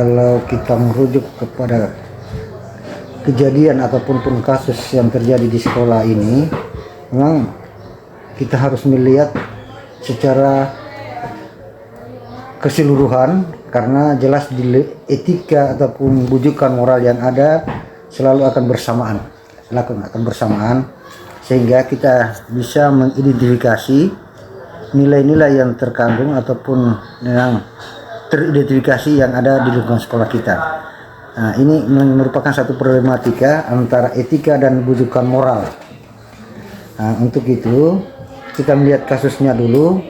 Kalau kita merujuk kepada kejadian ataupun kasus yang terjadi di sekolah ini, memang kita harus melihat secara keseluruhan, karena jelas di etika ataupun bujukan moral yang ada selalu akan bersamaan, sehingga kita bisa mengidentifikasi nilai-nilai yang terkandung ataupun yang teridentifikasi yang ada di lingkungan sekolah kita. Nah, ini merupakan satu problematika antara etika dan bujukan moral. Nah, untuk itu kita melihat kasusnya dulu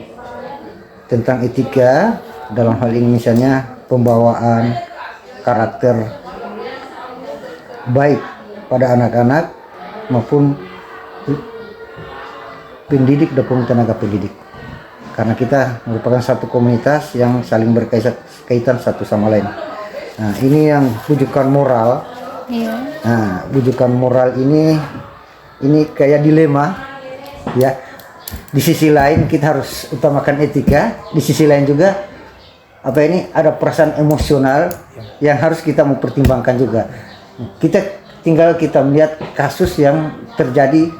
tentang etika, dalam hal ini misalnya pembawaan karakter baik pada anak-anak maupun pendidik dan tenaga pendidik, karena kita merupakan satu komunitas yang saling berkaitan satu sama lain. Nah, ini yang bujukan moral. Iya. Nah, bujukan moral ini kayak dilema, ya. Di sisi lain kita harus utamakan etika, di sisi lain juga ada perasaan emosional yang harus kita mempertimbangkan juga. Kita melihat kasus yang terjadi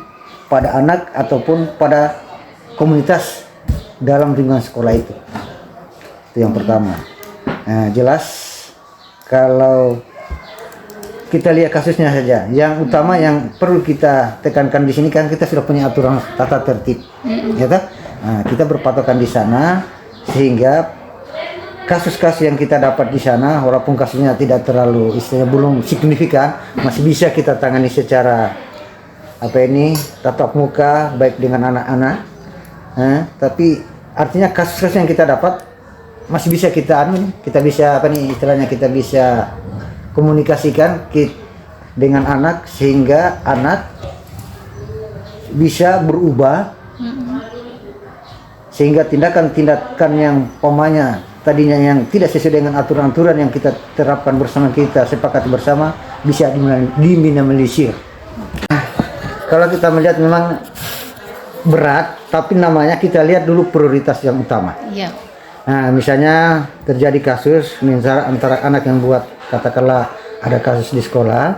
pada anak ataupun pada komunitas dalam lingkungan sekolah itu. Itu yang pertama. Nah, jelas kalau kita lihat kasusnya saja, yang utama yang perlu kita tekankan di sini kan kita sudah punya aturan tata tertib, ya kan? Nah, kita berpatokan di sana sehingga kasus-kasus yang kita dapat di sana, walaupun kasusnya tidak terlalu belum signifikan, masih bisa kita tangani secara tatap muka baik dengan anak-anak. Tapi artinya kasus-kasus yang kita dapat masih bisa kita bisa kita bisa komunikasikan dengan anak sehingga anak bisa berubah, sehingga tindakan-tindakan yang tadinya yang tidak sesuai dengan aturan-aturan yang kita terapkan bersama, kita sepakati bersama, bisa diminimalisir. Kalau kita melihat memang berat, tapi namanya kita lihat dulu prioritas yang utama. Yeah. Nah, misalnya terjadi kasus antara anak yang buat, katakanlah ada kasus di sekolah,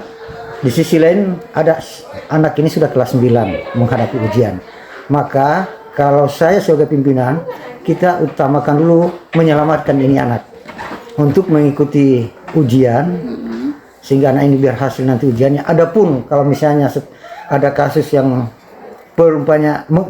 di sisi lain ada anak ini sudah kelas 9 menghadapi ujian. Maka kalau saya sebagai pimpinan, kita utamakan dulu menyelamatkan ini anak untuk mengikuti ujian, sehingga anak ini biar hasil nanti ujiannya. Adapun kalau misalnya ada kasus yang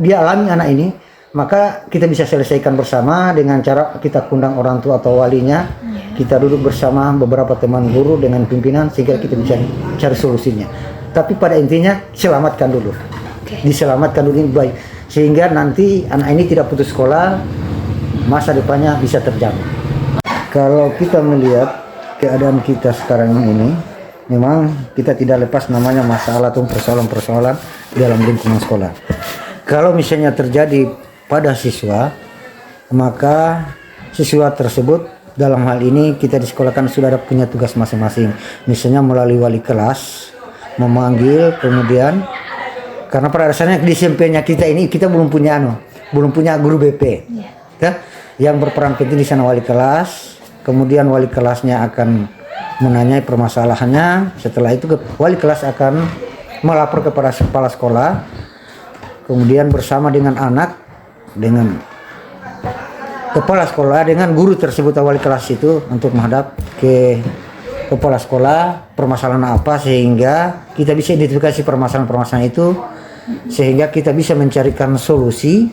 dia alami anak ini, maka kita bisa selesaikan bersama dengan cara kita undang orang tua atau walinya, kita duduk bersama beberapa teman guru dengan pimpinan sehingga kita bisa cari solusinya. Tapi pada intinya selamatkan dulu, diselamatkan dulu ini baik, sehingga nanti anak ini tidak putus sekolah, masa depannya bisa terjamin. Kalau kita melihat keadaan kita sekarang ini, memang kita tidak lepas namanya masalah atau persoalan-persoalan dalam lingkungan sekolah. Kalau misalnya terjadi pada siswa, maka siswa tersebut dalam hal ini kita di sekolah kan sudah ada punya tugas masing-masing, misalnya melalui wali kelas memanggil, kemudian karena pada dasarnya di SMP-nya kita ini kita belum punya guru BP, yang berperan penting di sana wali kelas. Kemudian wali kelasnya akan menanyai permasalahannya, setelah itu wali kelas akan melapor kepada kepala sekolah, kemudian bersama dengan anak, dengan kepala sekolah, dengan guru tersebut wali kelas itu untuk menghadap ke kepala sekolah permasalahan apa, sehingga kita bisa identifikasi permasalahan-permasalahan itu, sehingga kita bisa mencarikan solusi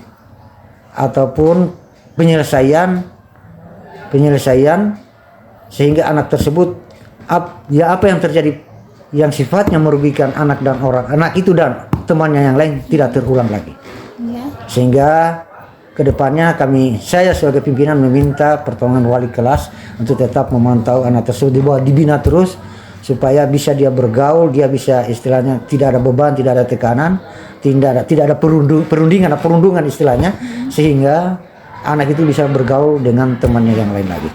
ataupun penyelesaian sehingga anak tersebut apa yang terjadi yang sifatnya merugikan anak itu dan temannya yang lain tidak terulang lagi. Sehingga kedepannya saya sebagai pimpinan meminta pertolongan wali kelas untuk tetap memantau anak tersebut, dibina terus supaya bisa dia bergaul, dia bisa istilahnya tidak ada beban, tidak ada tekanan, tidak ada perundungan istilahnya, sehingga anak itu bisa bergaul dengan temannya yang lain lagi.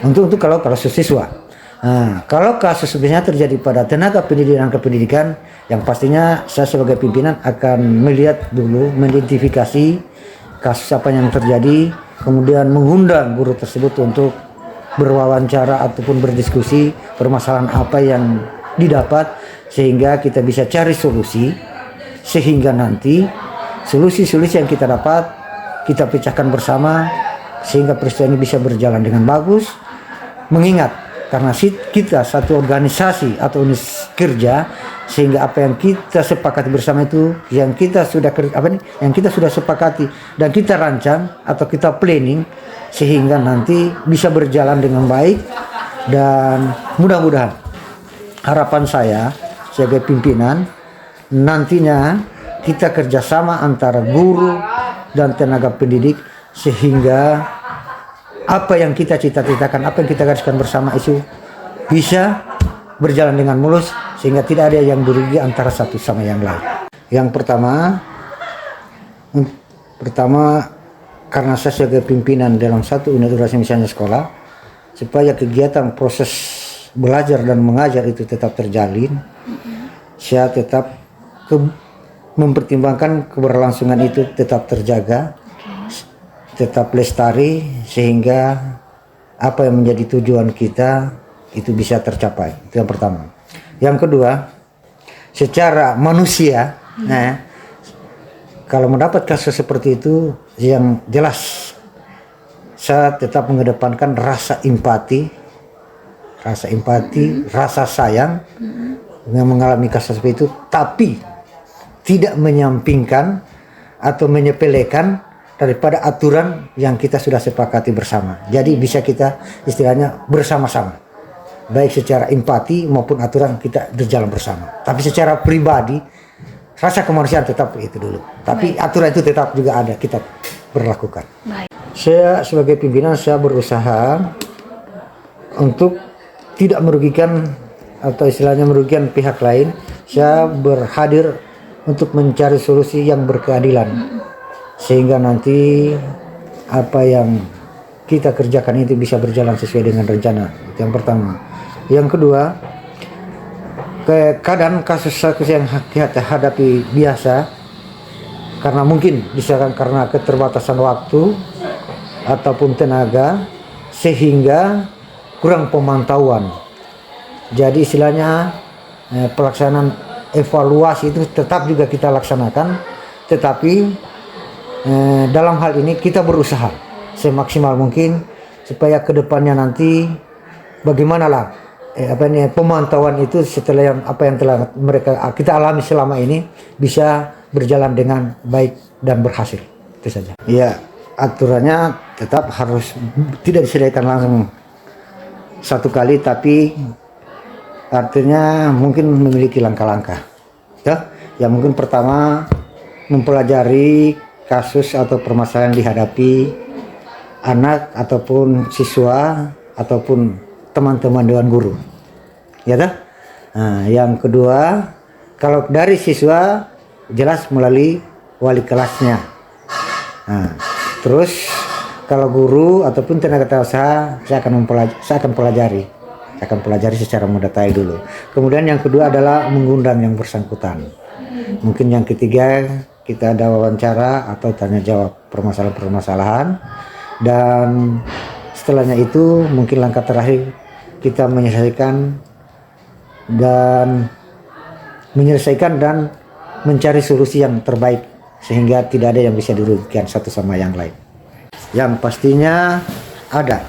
Untuk kalau siswa. Nah, kalau kasus sebenarnya terjadi pada tenaga pendidikan kependidikan, yang pastinya saya sebagai pimpinan akan melihat dulu, mengidentifikasi kasus apa yang terjadi, kemudian mengundang guru tersebut untuk berwawancara ataupun berdiskusi permasalahan apa yang didapat, sehingga kita bisa cari solusi, sehingga nanti solusi-solusi yang kita dapat kita pecahkan bersama, sehingga peristiwa ini bisa berjalan dengan bagus. Mengingat karena kita satu organisasi atau unit kerja, sehingga apa yang kita sepakati bersama itu yang kita sudah yang kita sudah sepakati dan kita rancang atau kita planning, sehingga nanti bisa berjalan dengan baik. Dan mudah-mudahan harapan saya sebagai pimpinan, nantinya kita kerjasama antara guru dan tenaga pendidik, sehingga apa yang kita cita-citakan, apa yang kita gariskan bersama itu bisa berjalan dengan mulus, sehingga tidak ada yang dirugi antara satu sama yang lain. Yang pertama karena saya sebagai pimpinan dalam satu unit organisasi misalnya sekolah, supaya kegiatan proses belajar dan mengajar itu tetap terjalin, saya tetap mempertimbangkan keberlangsungan itu tetap terjaga, tetap lestari, sehingga apa yang menjadi tujuan kita itu bisa tercapai. Itu yang pertama. Yang kedua, secara manusia, kalau mendapat kasus seperti itu, yang jelas saya tetap mengedepankan rasa empati, rasa sayang yang mengalami kasus seperti itu, tapi tidak menyampingkan atau menyepelekan daripada aturan yang kita sudah sepakati bersama. Jadi bisa kita istilahnya bersama-sama, baik secara empati maupun aturan kita berjalan bersama. Tapi secara pribadi rasa kemanusiaan tetap itu dulu. Tapi aturan itu tetap juga ada, kita berlakukan. Saya sebagai pimpinan, saya berusaha untuk tidak merugikan atau istilahnya merugikan pihak lain. Saya berhadir untuk mencari solusi yang berkeadilan, sehingga nanti apa yang kita kerjakan itu bisa berjalan sesuai dengan rencana. Itu yang pertama. Yang kedua, keadaan kasus-kasus yang kita hadapi biasa, karena mungkin disebabkan karena keterbatasan waktu ataupun tenaga, sehingga kurang pemantauan. Jadi istilahnya pelaksanaan evaluasi itu tetap juga kita laksanakan, tetapi dalam hal ini kita berusaha semaksimal mungkin supaya kedepannya nanti bagaimanalah pemantauan itu setelah apa yang telah kita alami selama ini bisa berjalan dengan baik dan berhasil. Itu saja. Ya, aturannya tetap harus tidak disediakan langsung satu kali, tapi artinya mungkin memiliki langkah-langkah. Ya, yang mungkin pertama mempelajari kasus atau permasalahan yang dihadapi anak ataupun siswa ataupun teman-teman dewan guru. Ya dah. Nah, yang kedua, kalau dari siswa jelas melalui wali kelasnya. Nah, terus kalau guru ataupun tenaga usaha saya akan pelajari. Saya akan pelajari secara mendetail dulu. Kemudian yang kedua adalah mengundang yang bersangkutan. Mungkin yang ketiga kita ada wawancara atau tanya jawab permasalahan-permasalahan, dan setelahnya itu mungkin langkah terakhir kita menyelesaikan dan mencari solusi yang terbaik, sehingga tidak ada yang bisa dirugikan satu sama yang lain. Yang pastinya ada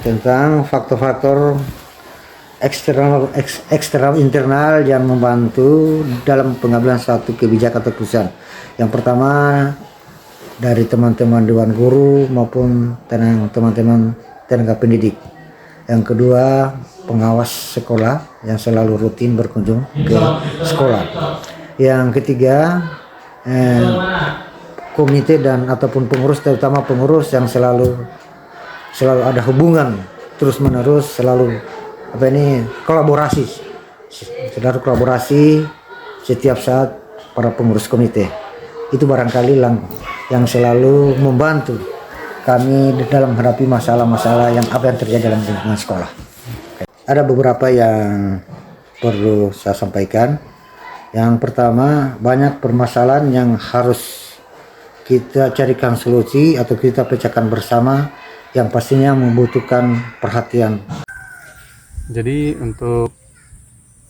tentang faktor-faktor eksternal internal yang membantu dalam pengambilan suatu kebijakan atau keputusan. Yang pertama dari teman-teman dewan guru maupun teman-teman tenaga pendidik. Yang kedua, pengawas sekolah yang selalu rutin berkunjung ke sekolah. Yang ketiga, komite dan ataupun pengurus, terutama pengurus yang selalu ada hubungan terus-menerus, selalu kolaborasi setiap saat para pengurus komite. Itu barangkali yang selalu membantu kami dalam menghadapi masalah-masalah yang terjadi dalam lingkungan sekolah. Ada beberapa yang perlu saya sampaikan. Yang pertama, banyak permasalahan yang harus kita carikan solusi atau kita pecahkan bersama yang pastinya membutuhkan perhatian. Jadi untuk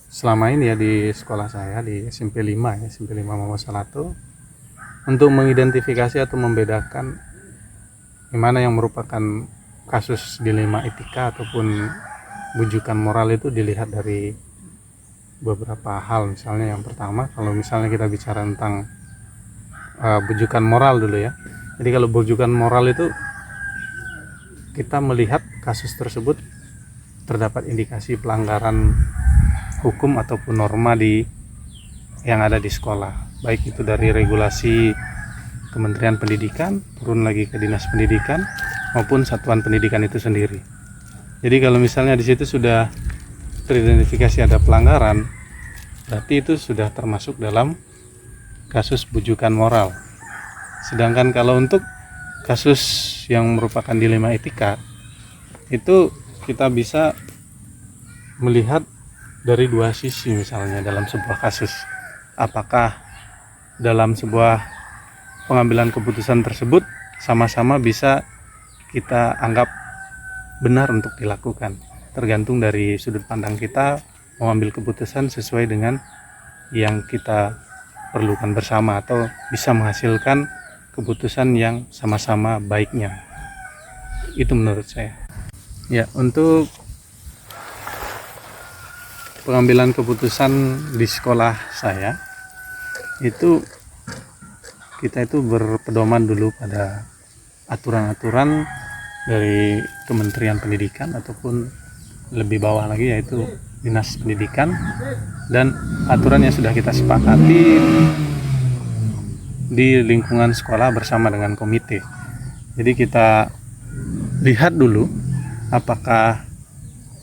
selama ini ya di sekolah saya di SMP 5 ya, SMP 5 Muhammad Salatu, untuk mengidentifikasi atau membedakan gimana yang merupakan kasus dilema etika ataupun bujukan moral itu dilihat dari beberapa hal. Misalnya yang pertama, kalau misalnya kita bicara tentang bujukan moral dulu ya. Jadi kalau bujukan moral itu kita melihat kasus tersebut terdapat indikasi pelanggaran hukum ataupun norma yang ada di sekolah, baik itu dari regulasi Kementerian Pendidikan turun lagi ke Dinas Pendidikan maupun satuan pendidikan itu sendiri. Jadi kalau misalnya di situ sudah teridentifikasi ada pelanggaran, berarti itu sudah termasuk dalam kasus bujukan moral. Sedangkan kalau untuk kasus yang merupakan dilema etika, itu kita bisa melihat dari dua sisi. Misalnya dalam sebuah kasus, apakah dalam sebuah pengambilan keputusan tersebut sama-sama bisa kita anggap benar untuk dilakukan, tergantung dari sudut pandang kita mengambil keputusan sesuai dengan yang kita perlukan bersama atau bisa menghasilkan keputusan yang sama-sama baiknya. Itu menurut saya. Ya, untuk pengambilan keputusan di sekolah saya itu kita itu berpedoman dulu pada aturan-aturan dari Kementerian Pendidikan ataupun lebih bawah lagi yaitu Dinas Pendidikan, dan aturan yang sudah kita sepakati di lingkungan sekolah bersama dengan komite. Jadi kita lihat dulu apakah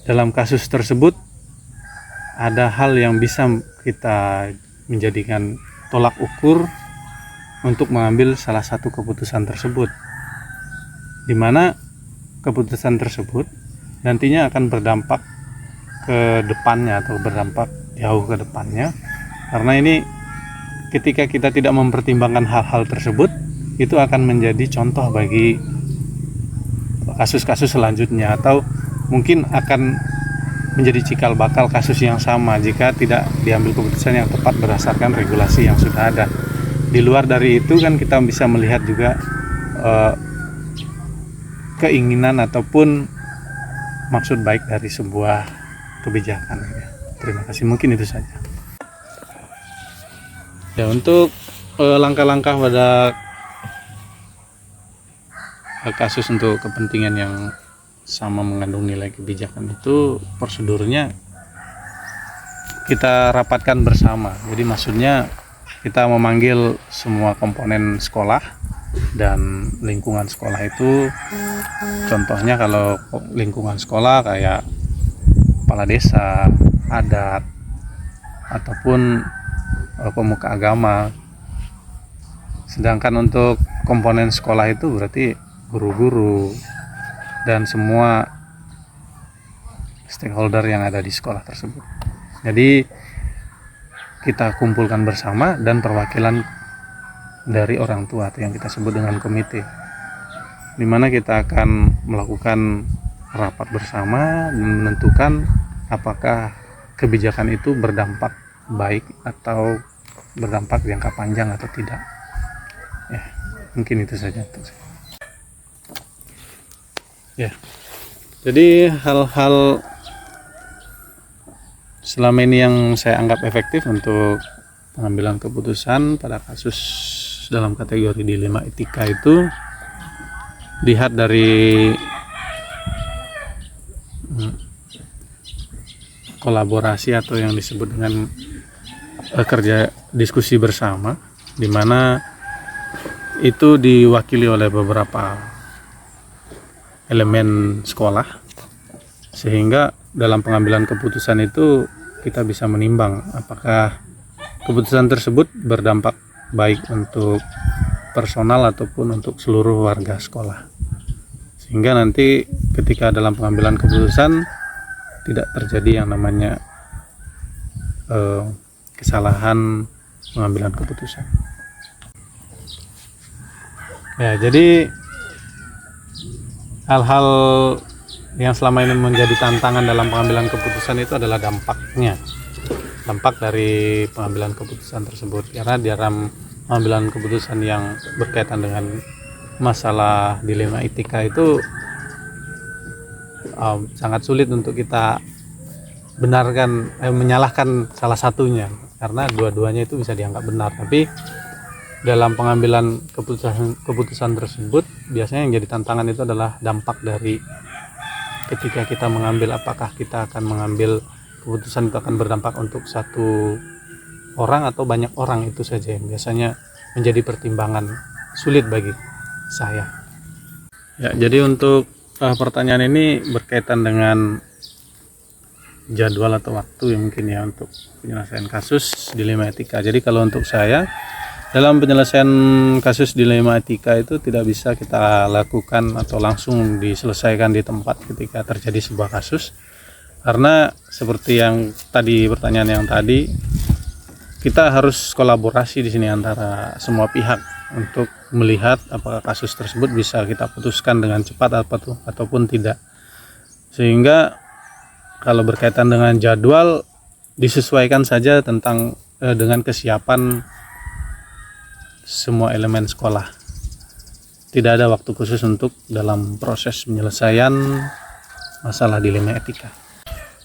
dalam kasus tersebut ada hal yang bisa kita menjadikan tolak ukur untuk mengambil salah satu keputusan tersebut, di mana keputusan tersebut nantinya akan berdampak ke depannya atau berdampak jauh ke depannya. Karena ini ketika kita tidak mempertimbangkan hal-hal tersebut, itu akan menjadi contoh bagi kasus-kasus selanjutnya, atau mungkin akan menjadi cikal bakal kasus yang sama jika tidak diambil keputusan yang tepat berdasarkan regulasi yang sudah ada. Di luar dari itu kan kita bisa melihat juga keinginan ataupun maksud baik dari sebuah kebijakan ya. Terima kasih, mungkin itu saja. Ya, untuk langkah-langkah pada kasus untuk kepentingan yang sama mengandung nilai kebijakan itu prosedurnya kita rapatkan bersama. Jadi maksudnya kita memanggil semua komponen sekolah dan lingkungan sekolah itu. Contohnya kalau lingkungan sekolah kayak kepala desa, adat, ataupun pemuka agama. Sedangkan untuk komponen sekolah itu berarti guru-guru dan semua stakeholder yang ada di sekolah tersebut. Jadi kita kumpulkan bersama dan perwakilan dari orang tua atau yang kita sebut dengan komite, di mana kita akan melakukan rapat bersama dan menentukan apakah kebijakan itu berdampak baik atau berdampak jangka panjang atau tidak. Ya, mungkin itu saja untuk saya. Ya, jadi hal-hal selama ini yang saya anggap efektif untuk pengambilan keputusan pada kasus dalam kategori dilema etika itu dilihat dari kolaborasi atau yang disebut dengan kerja diskusi bersama, di mana itu diwakili oleh beberapa elemen sekolah, sehingga dalam pengambilan keputusan itu kita bisa menimbang apakah keputusan tersebut berdampak baik untuk personal ataupun untuk seluruh warga sekolah, sehingga nanti ketika dalam pengambilan keputusan tidak terjadi yang namanya kesalahan pengambilan keputusan. Ya, jadi hal-hal yang selama ini menjadi tantangan dalam pengambilan keputusan itu adalah dampak dari pengambilan keputusan tersebut. Karena di dalam pengambilan keputusan yang berkaitan dengan masalah dilema etika itu sangat sulit untuk kita menyalahkan salah satunya, karena dua-duanya itu bisa dianggap benar. Tapi dalam pengambilan keputusan tersebut biasanya yang jadi tantangan itu adalah dampak dari ketika kita mengambil, apakah kita akan mengambil keputusan itu akan berdampak untuk satu orang atau banyak orang. Itu saja yang biasanya menjadi pertimbangan sulit bagi saya. Ya, jadi untuk pertanyaan ini berkaitan dengan jadwal atau waktu yang mungkin ya untuk penyelesaian kasus dilema etika. Jadi kalau untuk saya, dalam penyelesaian kasus dilema etika itu tidak bisa kita lakukan atau langsung diselesaikan di tempat ketika terjadi sebuah kasus, karena seperti yang tadi pertanyaan yang tadi, kita harus kolaborasi di sini antara semua pihak untuk melihat apakah kasus tersebut bisa kita putuskan dengan cepat ataupun tidak. Sehingga kalau berkaitan dengan jadwal, disesuaikan saja dengan kesiapan semua elemen sekolah. Tidak ada waktu khusus untuk dalam proses penyelesaian masalah dilema etika.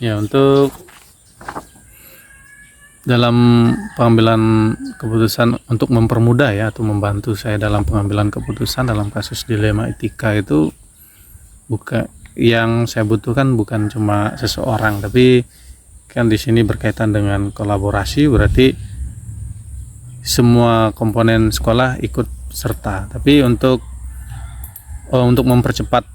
Ya, untuk dalam pengambilan keputusan untuk mempermudah ya atau membantu saya dalam pengambilan keputusan dalam kasus dilema etika itu, yang saya butuhkan bukan cuma seseorang, tapi kan di sini berkaitan dengan kolaborasi, berarti semua komponen sekolah ikut serta. Tapi untuk mempercepat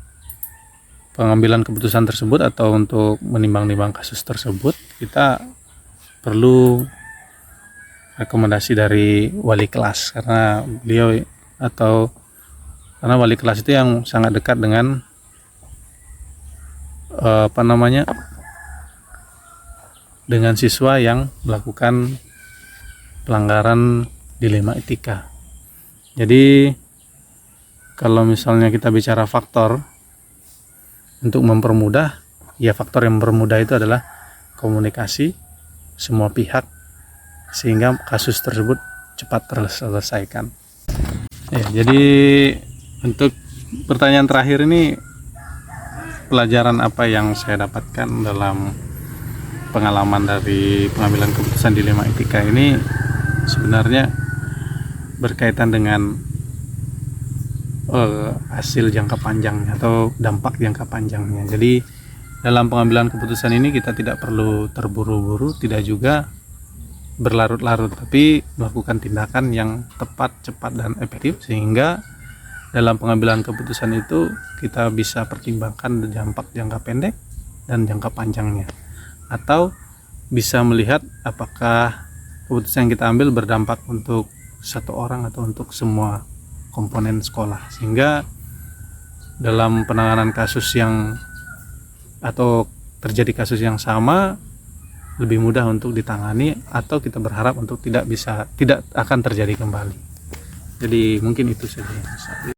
pengambilan keputusan tersebut atau untuk menimbang-nimbang kasus tersebut, kita perlu rekomendasi dari wali kelas, karena wali kelas itu yang sangat dekat dengan dengan siswa yang melakukan pelanggaran dilema etika. Jadi kalau misalnya kita bicara faktor untuk mempermudah, ya faktor yang mempermudah itu adalah komunikasi semua pihak sehingga kasus tersebut cepat terselesaikan. Ya, jadi untuk pertanyaan terakhir ini, pelajaran apa yang saya dapatkan dalam pengalaman dari pengambilan keputusan dilema etika ini sebenarnya berkaitan dengan hasil jangka panjangnya atau dampak jangka panjangnya. Jadi dalam pengambilan keputusan ini kita tidak perlu terburu-buru, tidak juga berlarut-larut, tapi melakukan tindakan yang tepat, cepat, dan efektif, sehingga dalam pengambilan keputusan itu kita bisa pertimbangkan dampak jangka pendek dan jangka panjangnya, atau bisa melihat apakah keputusan yang kita ambil berdampak untuk satu orang atau untuk semua komponen sekolah, sehingga dalam penanganan kasus atau terjadi kasus yang sama lebih mudah untuk ditangani, atau kita berharap untuk tidak akan terjadi kembali. Jadi mungkin itu saja.